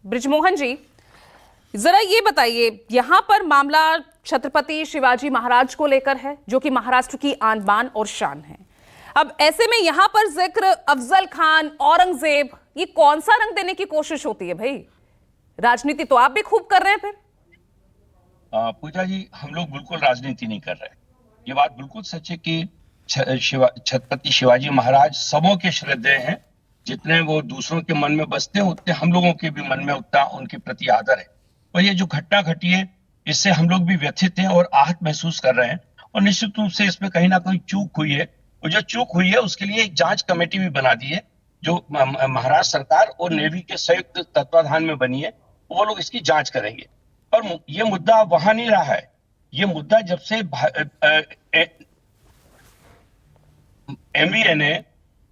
ब्रिजमोहन जी, जरा ये बताइए, यहां पर मामला छत्रपति शिवाजी महाराज को लेकर है, जो कि महाराष्ट्र की आन बान और शान है। अब ऐसे में यहां पर जिक्र अफजल खान, औरंगजेब, ये कौन सा रंग देने की कोशिश होती है भाई? राजनीति तो आप भी खूब कर रहे हैं फिर। पूजा जी, हम लोग बिल्कुल राजनीति नहीं कर रहे। ये बात बिल्कुल सच है कि छत्रपति शिवाजी महाराज सबों के श्रद्धेय हैं। जितने वो दूसरों के मन में बसते हैं, उतने हम लोगों के भी मन में उतना उनके प्रति आदर है। और ये जो घटना घटी है, इससे हम लोग भी व्यथित हैं और आहत महसूस कर रहे हैं। और निश्चित रूप से इसमें कहीं ना कहीं चूक हुई है, और जो चूक हुई है उसके लिए एक जांच कमेटी भी बना दी है, जो महाराष्ट्र सरकार और नेवी के संयुक्त तत्वाधान में बनी है। वो लोग इसकी जांच करेंगे। पर ये मुद्दा वहां नहीं रहा है। ये मुद्दा जब से एमवीए ने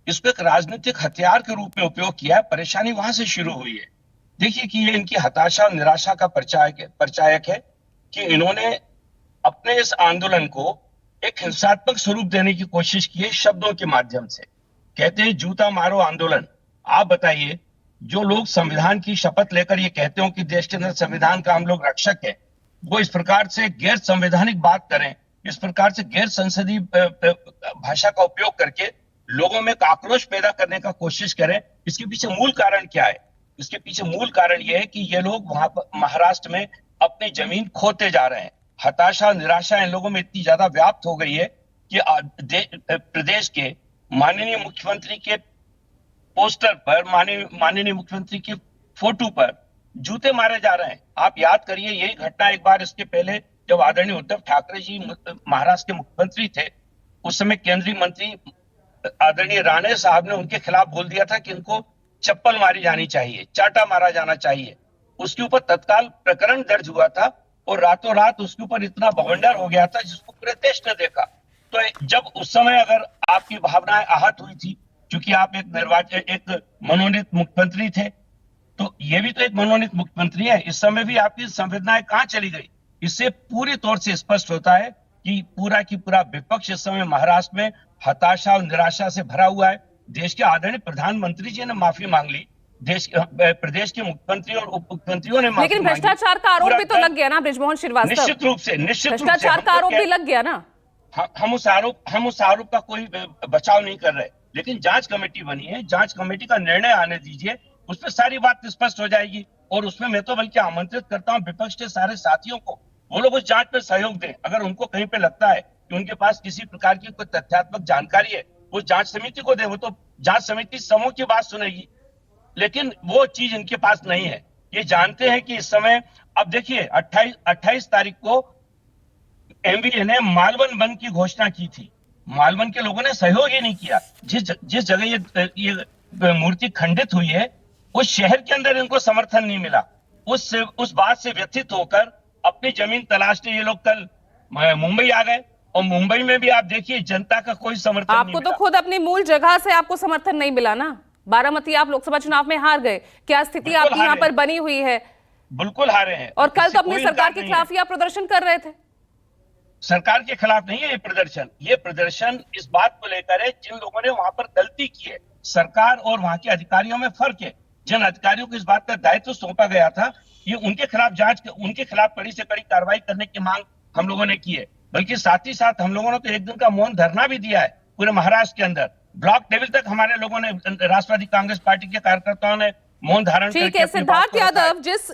इसको एक राजनीतिक हथियार के रूप में उपयोग किया है, परेशानी वहां से शुरू हुई है। देखिए कि ये इनकी हताशा और निराशा का परिचायक है कि इन्होंने अपने इस आंदोलन को एक हिंसात्मक स्वरूप देने की कोशिश की है, शब्दों के माध्यम से। कहते हैं जूता मारो आंदोलन। आप बताइए, जो लोग संविधान की शपथ लेकर ये कहते हो कि देश के अंदर संविधान का हम लोग रक्षक है, वो इस प्रकार से गैर संवैधानिक बात करें, इस प्रकार से गैर संसदीय भाषा का उपयोग करके लोगों में आक्रोश पैदा करने का कोशिश करें, इसके पीछे मूल कारण क्या है? इसके पीछे मूल कारण यह है कि ये लोग वहां पर महाराष्ट्र में अपनी जमीन खोते जा रहे हैं। हताशा निराशा इन लोगों में इतनी ज्यादा व्याप्त हो गई है कि प्रदेश के माननीय मुख्यमंत्री के पोस्टर पर, माननीय मुख्यमंत्री के फोटो पर जूते मारे जा रहे हैं। आप याद करिए, यही घटना एक बार इसके पहले जब आदरणीय उद्धव ठाकरे जी महाराष्ट्र के मुख्यमंत्री थे, उस समय केंद्रीय मंत्री आदरणीय राणे साहब ने उनके खिलाफ बोल दिया था कि इनको चप्पल मारी जानी चाहिए, चाटा मारा जाना चाहिए। उसके ऊपर तत्काल प्रकरण दर्ज हुआ था और रातों रात उसके ऊपर इतना बवंडर हो गया था जिसको पूरे देश ने देखा। तो जब उस समय अगर आपकी भावनाएं आहत हुई थी, क्योंकि आप एक मनोनीत मुख्यमंत्री थे, तो ये भी तो एक मनोनीत मुख्यमंत्री है। इस समय भी आपकी संवेदनाएं कहां चली गई? इससे पूरी तौर से स्पष्ट होता है कि पूरा की पूरा विपक्ष इस समय महाराष्ट्र में हताशा और निराशा से भरा हुआ है। देश के आदरणीय प्रधानमंत्री जी ने माफी मांग ली, प्रदेश के मुख्यमंत्री और उप मुख्यमंत्रियों ने माफी लेकिन मांगी। भ्रष्टाचार का आरोप भी तो लग गया ना ब्रिजमोहन श्रीवास्तव? निश्चित रूप से भ्रष्टाचार का आरोप भी लग गया ना। हम उस आरोप का कोई बचाव नहीं कर रहे, लेकिन जांच कमेटी बनी है, जांच कमेटी का निर्णय आने दीजिए, उसमें सारी बात स्पष्ट हो जाएगी। और उसमें मैं तो बल्कि आमंत्रित करता हूं विपक्ष के सारे साथियों को, वो लोग उस जांच में सहयोग दें। अगर उनको कहीं पे लगता है कि उनके पास किसी प्रकार की कोई तथ्यात्मक जानकारी है, वो जांच समिति को दे। वो तो जांच समिति समूह की बात सुनेगी, लेकिन वो चीज इनके पास नहीं है। ये जानते हैं कि इस समय, अब देखिए 28 तारीख को एमवीए ने मालवन बंद की घोषणा की थी। मालवन के लोगों ने सहयोग ही नहीं किया। जिस जगह ये मूर्ति खंडित हुई है, उस शहर के अंदर इनको समर्थन नहीं मिला। उस बात से व्यथित होकर अपनी जमीन तलाशने ये लोग कल मुंबई आ गए, और मुंबई में भी आप देखिए जनता का कोई समर्थन नहीं आपको मिला। तो खुद अपनी मूल जगह से आपको समर्थन नहीं मिला ना। बारामती आप लोकसभा चुनाव में हार गए। क्या स्थिति आपकी यहाँ पर बनी हुई है? बिल्कुल हारे हैं। और कल तो अपनी सरकार के खिलाफ ही आप प्रदर्शन कर रहे थे। सरकार के खिलाफ नहीं है ये प्रदर्शन। ये प्रदर्शन इस बात को लेकर है, जिन लोगों ने वहां पर गलती की है। सरकार और वहां के अधिकारियों में फर्क है। जिन अधिकारियों को इस बात का दायित्व सौंपा गया था, ये उनके खिलाफ कड़ी से कड़ी कार्रवाई करने की मांग हम लोगों ने की है। बल्कि साथ ही साथ हम लोगों ने तो एक दिन का मौन धरना भी दिया है पूरे महाराष्ट्र के अंदर। ब्लॉक लेवल तक हमारे लोगों ने, राष्ट्रवादी कांग्रेस पार्टी के कार्यकर्ताओं ने मौन धारण ठीक है सिद्धार्थ यादव, जिस